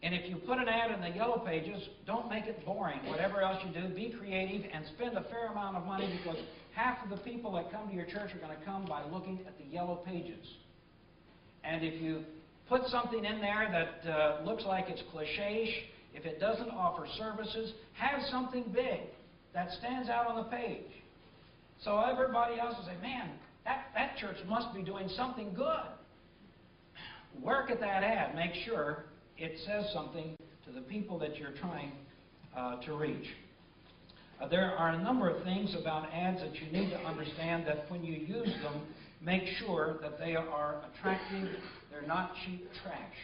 And if you put an ad in the yellow pages, don't make it boring. Whatever else you do, be creative and spend a fair amount of money, because half of the people that come to your church are going to come by looking at the yellow pages. And if you put something in there that looks like it's cliche-ish, if it doesn't offer services, have something big that stands out on the page. So everybody else will say, "Man, that church must be doing something good." Work at that ad. Make sure it says something to the people that you're trying to reach. There are a number of things about ads that you need to understand, that when you use them, make sure that they are attractive. They're not cheap trash.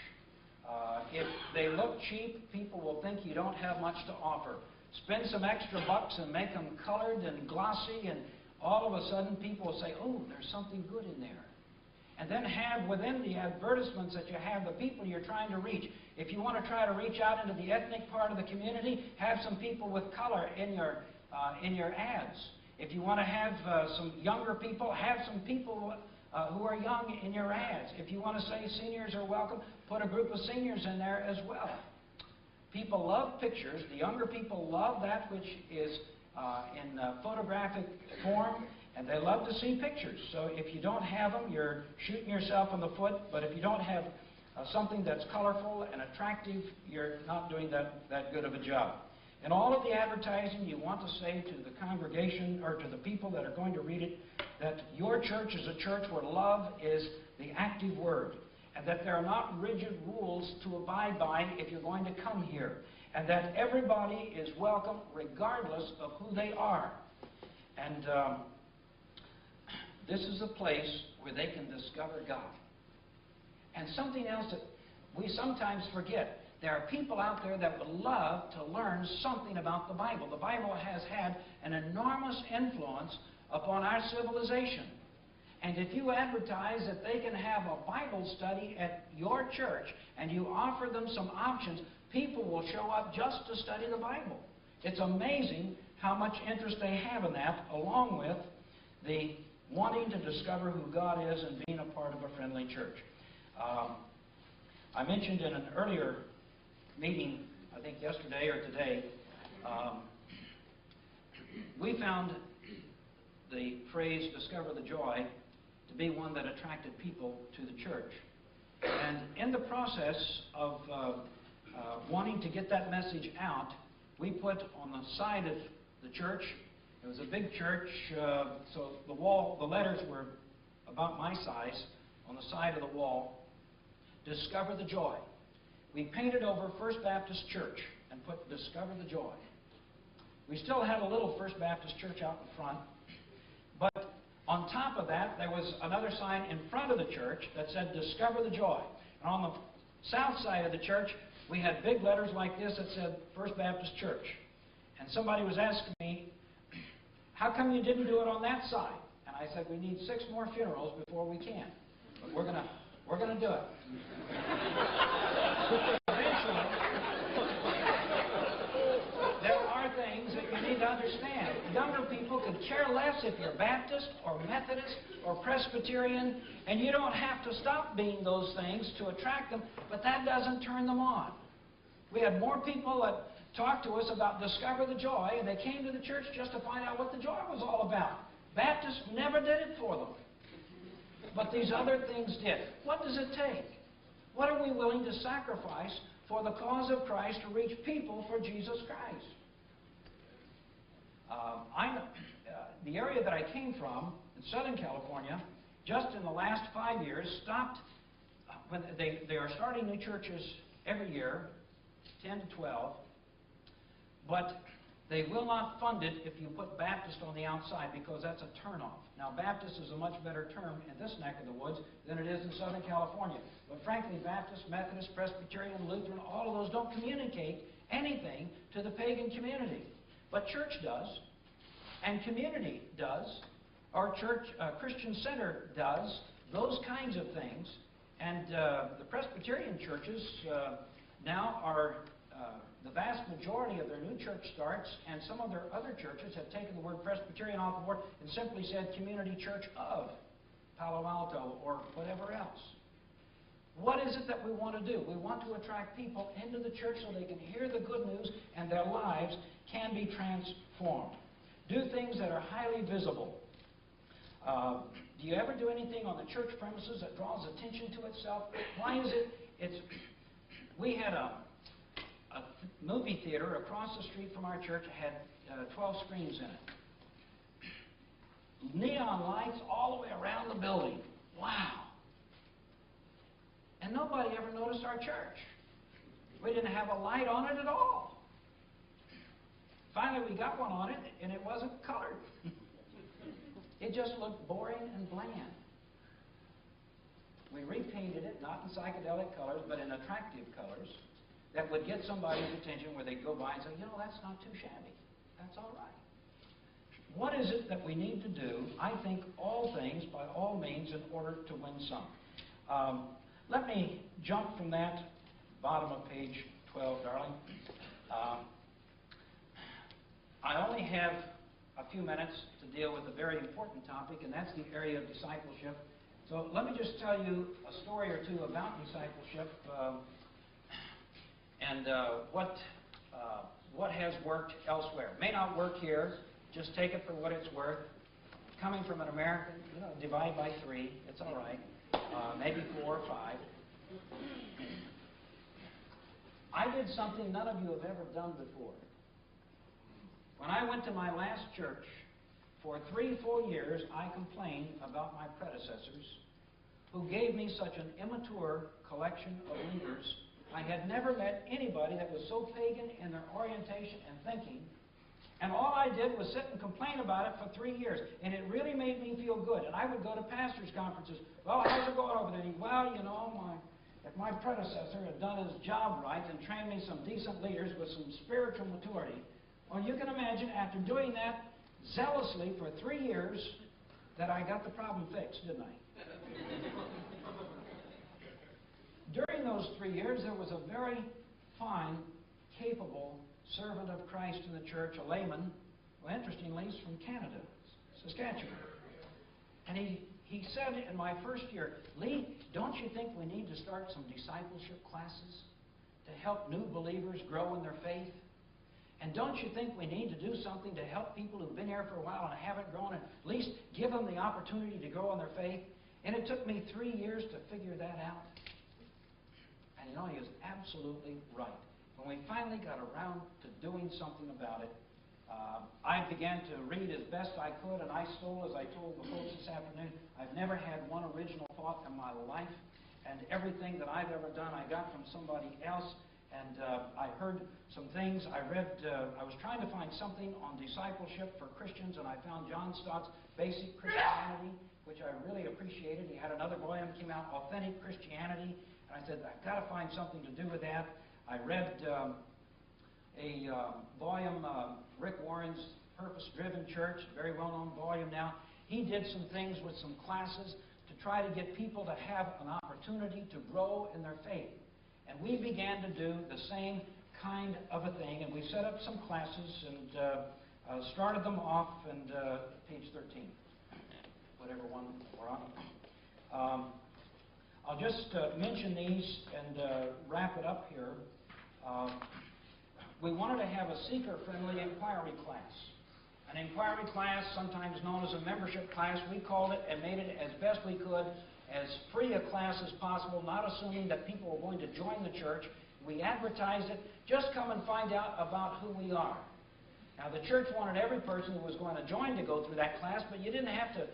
If they look cheap, people will think you don't have much to offer. Spend some extra bucks and make them colored and glossy, and all of a sudden people will say, "Oh, there's something good in there." And then have within the advertisements that you have the people you're trying to reach. If you want to try to reach out into the ethnic part of the community, have some people with color in your ads. If you want to have some younger people, have some people who are young in your ads. If you want to say seniors are welcome, put a group of seniors in there as well. People love pictures. The younger people love that which is in photographic form, and they love to see pictures. So if you don't have them, you're shooting yourself in the foot. But if you don't have something that's colorful and attractive, you're not doing that good of a job. In all of the advertising, you want to say to the congregation or to the people that are going to read it that your church is a church where love is the active word, and that there are not rigid rules to abide by if you're going to come here, and that everybody is welcome regardless of who they are. And this is a place where they can discover God. And something else that we sometimes forget. There are people out there that would love to learn something about the Bible. The Bible has had an enormous influence upon our civilization. And if you advertise that they can have a Bible study at your church and you offer them some options, people will show up just to study the Bible. It's amazing how much interest they have in that, along with the wanting to discover who God is and being a part of a friendly church. I mentioned in an earlier meeting, I think yesterday or today, we found the phrase "discover the joy" to be one that attracted people to the church. And in the process of wanting to get that message out, we put on the side of the church It was a big church, so the letters were about my size on the side of the wall. Discover the joy. We painted over First Baptist Church and put Discover the Joy. We still had a little First Baptist Church out in front, but on top of that, there was another sign in front of the church that said Discover the Joy. And on the south side of the church, we had big letters like this that said First Baptist Church. And somebody was asking me, how come you didn't do it on that side? And I said, we need 6 more funerals before we can. But we're gonna do it. Eventually, there are things that you need to understand. Younger people could care less if you're Baptist or Methodist or Presbyterian, and you don't have to stop being those things to attract them, but that doesn't turn them on. We had more people that talked to us about Discover the Joy, and they came to the church just to find out what the joy was all about. Baptists never did it for them. But these other things did. What does it take? What are we willing to sacrifice for the cause of Christ to reach people for Jesus Christ? The area that I came from, in Southern California, just in the last 5 years, stopped. When they are starting new churches every year, 10 to 12, but they will not fund it if you put Baptist on the outside, because that's a turnoff. Now, Baptist is a much better term in this neck of the woods than it is in Southern California. But frankly, Baptist, Methodist, Presbyterian, Lutheran, all of those don't communicate anything to the pagan community. But church does, and community does, our church, Christian Center does, those kinds of things. And the Presbyterian churches now are the vast majority of their new church starts, and some of their other churches have taken the word Presbyterian off the board and simply said Community Church of Palo Alto or whatever else. What is it that we want to do? We want to attract people into the church so they can hear the good news and their lives can be transformed. Do things that are highly visible. Do you ever do anything on the church premises that draws attention to itself? Why is it? We had a movie theater across the street from our church. Had 12 screens in it. Neon lights all the way around the building. Wow. And nobody ever noticed our church. We didn't have a light on it at all. Finally, we got one on it, and it wasn't colored. It just looked boring and bland. We repainted it, not in psychedelic colors, but in attractive colors that would get somebody's attention, where they'd go by and say, you know, that's not too shabby. That's all right. What is it that we need to do? I think all things, by all means, in order to win some. Let me jump from that bottom of page 12, darling. I only have a few minutes to deal with a very important topic, and that's the area of discipleship. So let me just tell you a story or two about discipleship and what has worked elsewhere. May not work here. Just take it for what it's worth. Coming from an American, divide by 3. It's all right. Maybe 4 or 5. I did something none of you have ever done before. When I went to my last church, for 3 full years, I complained about my predecessors, who gave me such an immature collection of leaders. I had never met anybody that was so pagan in their orientation and thinking. And all I did was sit and complain about it for 3 years. And it really made me feel good. And I would go to pastors' conferences. Well, how's it going over there? Well, if my predecessor had done his job right and trained me some decent leaders with some spiritual maturity, well, you can imagine after doing that zealously for 3 years that I got the problem fixed, didn't I? During those 3 years, there was a very fine, capable servant of Christ in the church, a layman, well, interestingly, he's from Canada, Saskatchewan. And he said in my first year, Lee, don't you think we need to start some discipleship classes to help new believers grow in their faith? And don't you think we need to do something to help people who've been here for a while and haven't grown, and at least give them the opportunity to grow in their faith? And it took me 3 years to figure that out. And he was absolutely right. When we finally got around to doing something about it, I began to read as best I could, and I stole, as I told the folks this afternoon, I've never had one original thought in my life, and everything that I've ever done I got from somebody else. And I heard some things. I was trying to find something on discipleship for Christians, and I found John Stott's Basic Christianity, which I really appreciated. He had another volume that came out, Authentic Christianity, and I said, I've got to find something to do with that. I read a volume, Rick Warren's Purpose-Driven Church, a very well-known volume now. He did some things with some classes to try to get people to have an opportunity to grow in their faith. And we began to do the same kind of a thing, and we set up some classes and started them off, and page 13, whatever one we're on. I'll just mention these and wrap it up here. We wanted to have a seeker-friendly inquiry class. An inquiry class, sometimes known as a membership class, we called it and made it as best we could as free a class as possible, not assuming that people were going to join the church. We advertised it, just come and find out about who we are. Now, the church wanted every person who was going to join to go through that class, but you didn't have to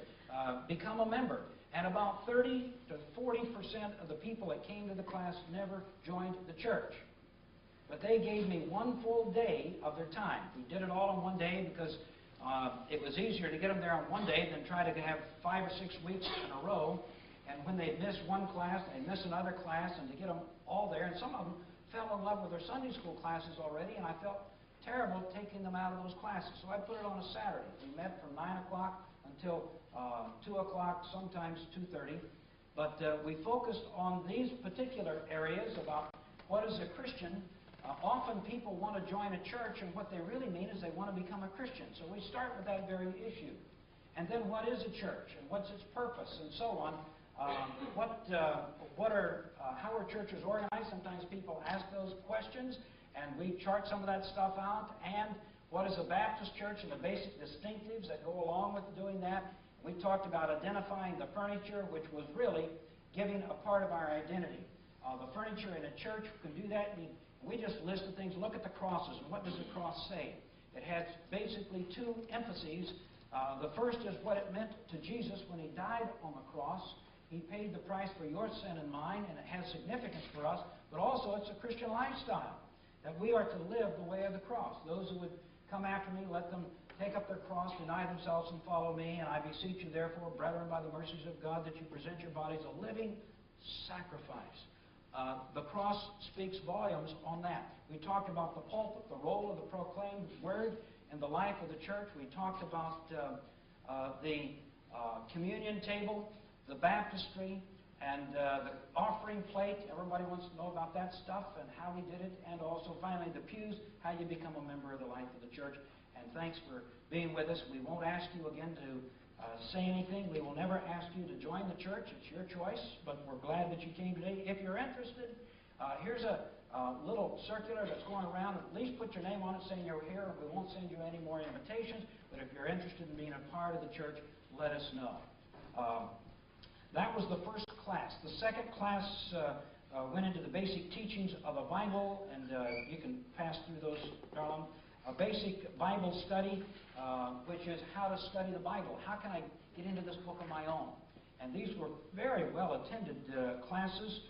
become a member. And about 30 to 40% of the people that came to the class never joined the church. But they gave me one full day of their time. We did it all in one day because it was easier to get them there on one day than try to have 5 or 6 weeks in a row. And when they'd miss one class, they'd miss another class, and to get them all there. And some of them fell in love with their Sunday school classes already, and I felt terrible taking them out of those classes. So I put it on a Saturday. We met from 9 o'clock until 2 o'clock, sometimes 2:30. But we focused on these particular areas about what is a Christian. Often people want to join a church, and what they really mean is they want to become a Christian. So we start with that very issue. And then what is a church, and what's its purpose, and so on. How are churches organized? Sometimes people ask those questions, and we chart some of that stuff out. And what is a Baptist church and the basic distinctives that go along with doing that. We talked about identifying the furniture, which was really giving a part of our identity. The furniture in a church can do that. We just listed things. Look at the crosses, and what does the cross say? It has basically 2 emphases. The first is what it meant to Jesus when he died on the cross. He paid the price for your sin and mine, and it has significance for us, but also it's a Christian lifestyle, that we are to live the way of the cross. Those who would come after me, let them take up their cross, deny themselves, and follow me. And I beseech you, therefore, brethren, by the mercies of God, that you present your bodies a living sacrifice. The cross speaks volumes on that. We talked about the pulpit, the role of the proclaimed word in the life of the church. We talked about the communion table, the baptistry, and the offering plate. Everybody wants to know about that stuff and how we did it. And also, finally, the pews, how you become a member of the life of the church. And thanks for being with us. We won't ask you again to say anything. We will never ask you to join the church. It's your choice, but we're glad that you came today. If you're interested, here's a little circular that's going around. At least put your name on it saying you're here. We won't send you any more invitations, but if you're interested in being a part of the church, let us know. That was the first class. The second class went into the basic teachings of the Bible, and you can pass through those, Darlene. A basic Bible study, which is how to study the Bible. How can I get into this book on my own? And these were very well-attended classes.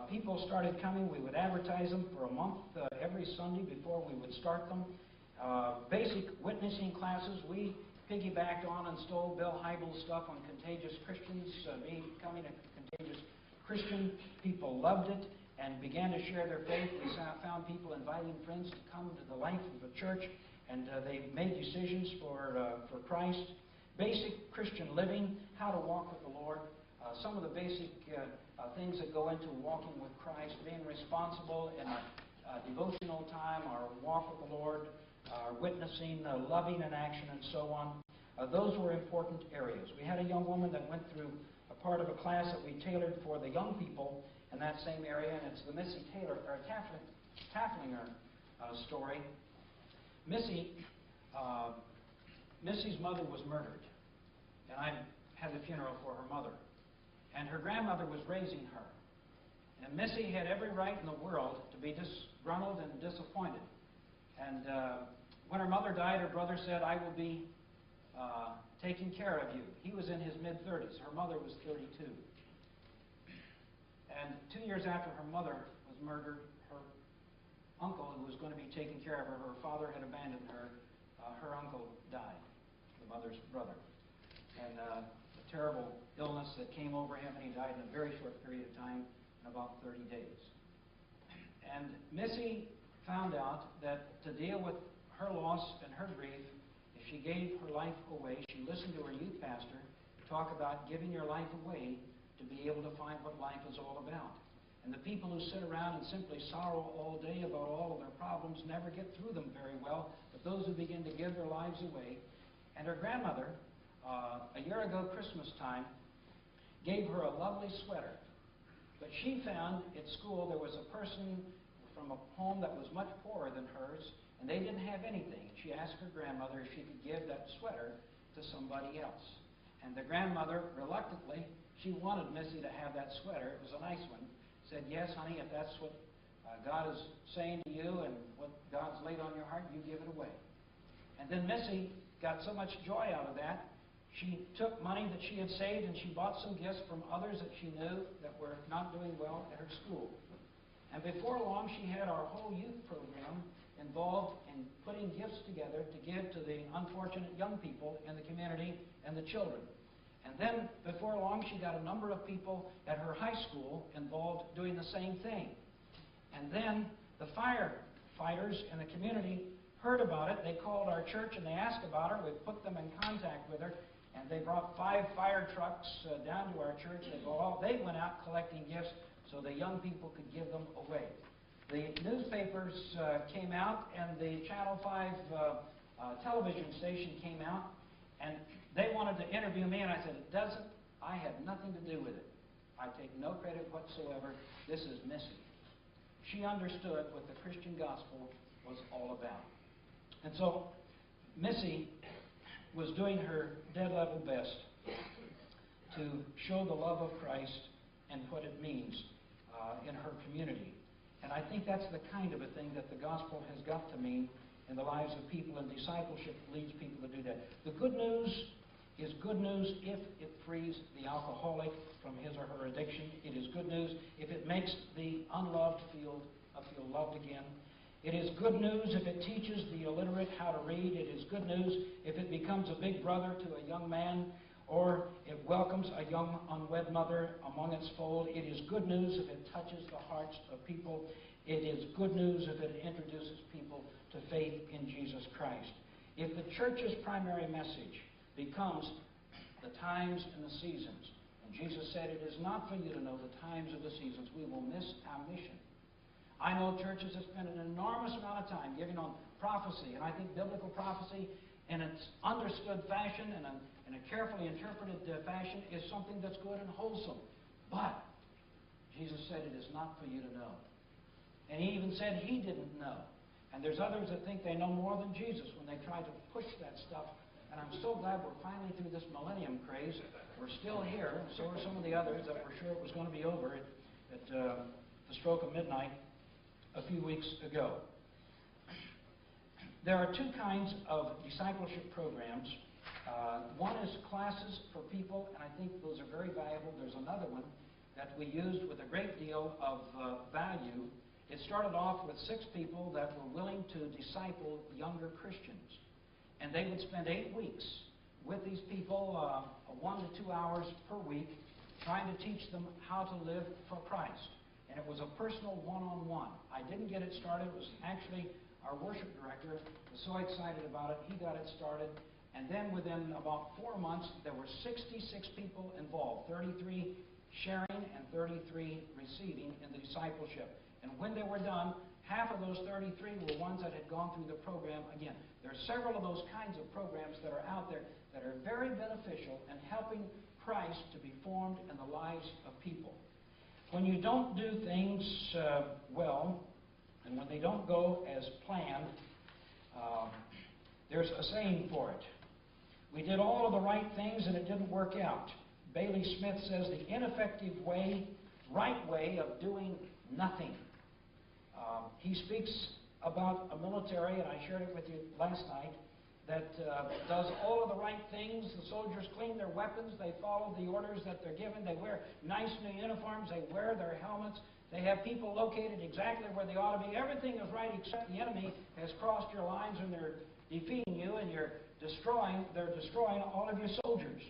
People started coming. We would advertise them for a month every Sunday before we would start them. Basic witnessing classes. We piggybacked on and stole Bill Hybels' stuff on contagious Christians, becoming a contagious Christian. People loved it and began to share their faith. We found people inviting friends to come to the life of the church, and they made decisions for Christ. Basic Christian living, how to walk with the Lord. Some of the basic things that go into walking with Christ, being responsible in our devotional time, our walk with the Lord, our witnessing, loving in action, and so on. Those were important areas. We had a young woman that went through a part of a class that we tailored for the young people in that same area, and it's the Missy Taylor, or Tafflinger story. Missy's mother was murdered, and I had the funeral for her mother. And her grandmother was raising her. And Missy had every right in the world to be disgruntled and disappointed. And When her mother died, her brother said, "I will be taking care of you." He was in his mid-30s. Her mother was 32. And 2 years after her mother was murdered, her uncle, who was going to be taking care of her, her father had abandoned her. Her uncle died, the mother's brother. And a terrible illness that came over him, and he died in a very short period of time, in about 30 days. And Missy found out that to deal with her loss and her grief, if she gave her life away, she listened to her youth pastor talk about giving your life away to be able to find what life is all about. And the people who sit around and simply sorrow all day about all of their problems never get through them very well, but those who begin to give their lives away. And her grandmother, a year ago Christmas time, gave her a lovely sweater. But she found at school there was a person from a home that was much poorer than hers, and they didn't have anything. She asked her grandmother if she could give that sweater to somebody else. And the grandmother, reluctantly, she wanted Missy to have that sweater. It was a nice one. Said, "Yes, honey, if that's what God is saying to you and what God's laid on your heart, you give it away." And then Missy got so much joy out of that, she took money that she had saved and she bought some gifts from others that she knew that were not doing well at her school. And before long, she had our whole youth program involved in putting gifts together to give to the unfortunate young people in the community and the children. And then, before long, she got a number of people at her high school involved doing the same thing. And then the firefighters in the community heard about it. They called our church and they asked about her. We put them in contact with her, and they brought 5 fire trucks down to our church. They went out collecting gifts so the young people could give them away. The newspapers came out, and the Channel 5 television station came out, and they wanted to interview me, and I said, I have nothing to do with it. I take no credit whatsoever. This is Missy. She understood what the Christian gospel was all about. And so Missy was doing her dead-level best to show the love of Christ and what it means in her community. And I think that's the kind of a thing that the gospel has got to mean in the lives of people, and discipleship leads people to do that. The good news is good news if it frees the alcoholic from his or her addiction. It is good news if it makes the unloved feel loved again. It is good news if it teaches the illiterate how to read. It is good news if it becomes a big brother to a young man, or it welcomes a young unwed mother among its fold. It is good news if it touches the hearts of people. It is good news if it introduces people to faith in Jesus Christ. If the church's primary message becomes the times and the seasons, and Jesus said, "It is not for you to know the times or the seasons," we will miss our mission. I know churches that spend an enormous amount of time giving on prophecy, and I think biblical prophecy in its understood fashion and in a carefully interpreted fashion is something that's good and wholesome. But Jesus said it is not for you to know. And he even said he didn't know. And there's others that think they know more than Jesus when they try to push that stuff. And I'm so glad we're finally through this millennium craze. We're still here, and so are some of the others that were sure it was going to be over at the stroke of midnight a few weeks ago. There are 2 kinds of discipleship programs. One is classes for people, and I think those are very valuable. There's another one that we used with a great deal of value. It started off with 6 people that were willing to disciple younger Christians. And they would spend 8 weeks with these people, 1 to 2 hours per week, trying to teach them how to live for Christ. And it was a personal one-on-one. I didn't get it started. It was actually our worship director was so excited about it, he got it started. And then within about 4 months, there were 66 people involved, 33 sharing and 33 receiving in the discipleship. And when they were done, half of those 33 were ones that had gone through the program again. There are several of those kinds of programs that are out there that are very beneficial in helping Christ to be formed in the lives of people. When you don't do things well, and when they don't go as planned, there's a saying for it. We did all of the right things and it didn't work out. Bailey Smith says the ineffective way, right way of doing nothing. He speaks about a military, and I shared it with you last night, that does all of the right things. The soldiers clean their weapons. They follow the orders that they're given. They wear nice new uniforms. They wear their helmets. They have people located exactly where they ought to be. Everything is right except the enemy has crossed your lines and they're defeating you and they're destroying all of your soldiers.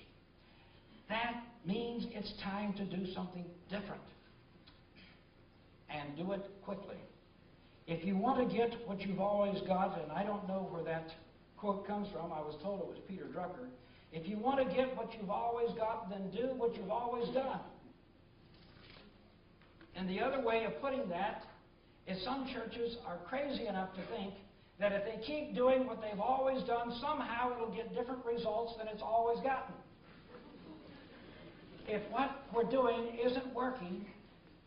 That means it's time to do something different. And do it quickly. If you want to get what you've always got, and I don't know where that quote comes from, I was told it was Peter Drucker. If you want to get what you've always got, then do what you've always done. And the other way of putting that is some churches are crazy enough to think that if they keep doing what they've always done, somehow it'll get different results than it's always gotten. If what we're doing isn't working,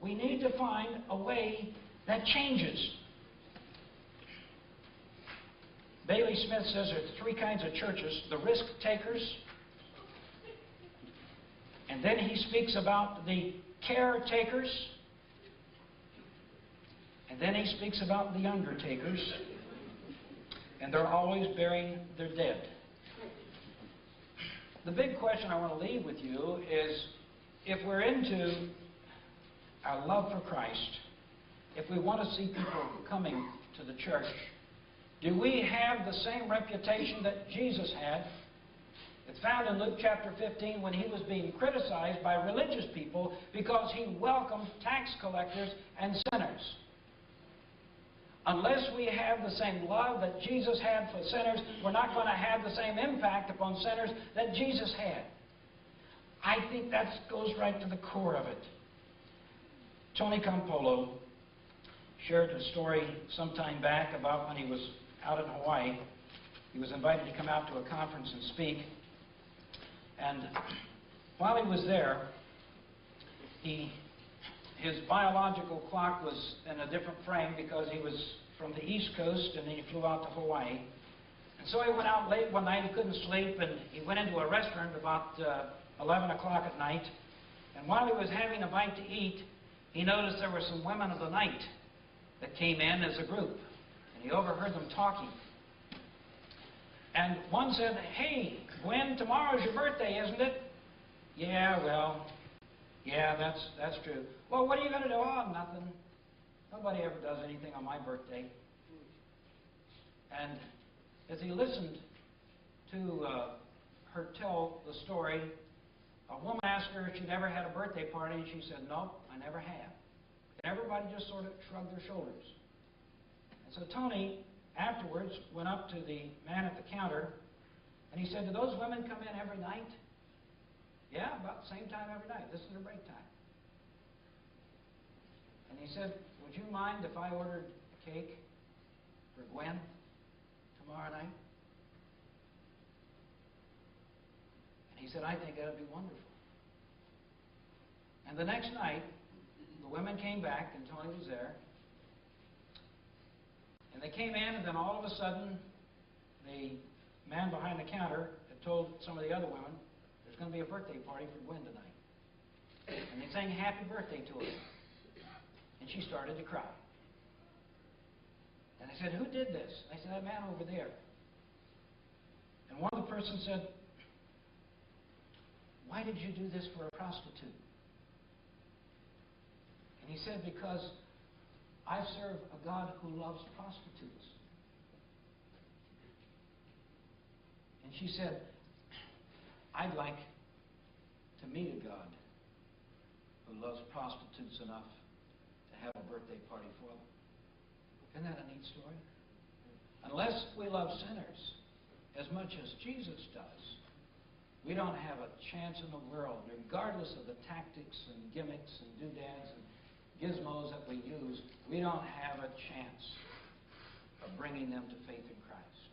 we need to find a way that changes. Bailey Smith says there are three kinds of churches: the risk takers, and then he speaks about the caretakers, and then he speaks about the undertakers, and they're always burying their dead. The big question I want to leave with you is, if we're into our love for Christ, if we want to see people coming to the church, do we have the same reputation that Jesus had? It's found in Luke chapter 15 when he was being criticized by religious people because he welcomed tax collectors and sinners. Unless we have the same love that Jesus had for sinners, we're not going to have the same impact upon sinners that Jesus had. I think that goes right to the core of it. Tony Campolo shared a story some time back about when he was out in Hawaii. He was invited to come out to a conference and speak. And while he was there, his biological clock was in a different frame because he was from the East Coast and then he flew out to Hawaii. And so he went out late one night, he couldn't sleep, and he went into a restaurant about 11 o'clock at night. And while he was having a bite to eat, he noticed there were some women of the night that came in as a group. And he overheard them talking. And one said, "Hey, Gwen, tomorrow's your birthday, isn't it?" "Yeah, well, yeah, that's true." "Well, what are you going to do?" "Oh, nothing. Nobody ever does anything on my birthday." And as he listened to her tell the story, a woman asked her if she'd ever had a birthday party, and she said, "Nope, I never have." And everybody just sort of shrugged their shoulders. And so Tony, afterwards, went up to the man at the counter, and he said, "Do those women come in every night?" "Yeah, about the same time every night. This is their break time." And he said, "Would you mind if I ordered a cake for Gwen tomorrow night?" And he said, "I think that would be wonderful." And the next night, the women came back, and Tony was there. And they came in, and then all of a sudden, the man behind the counter had told some of the other women, "There's going to be a birthday party for Gwen tonight." And they sang happy birthday to her. And she started to cry. And they said, "Who did this?" And they said, "That man over there." And one of the persons said, "Why did you do this for a prostitute?" And he said, "Because I serve a God who loves prostitutes." And she said, "I'd like to meet a God who loves prostitutes enough to have a birthday party for them." Isn't that a neat story? Unless we love sinners as much as Jesus does, we don't have a chance in the world, regardless of the tactics and gimmicks and doodads and gizmos that we use. We don't have a chance of bringing them to faith in Christ.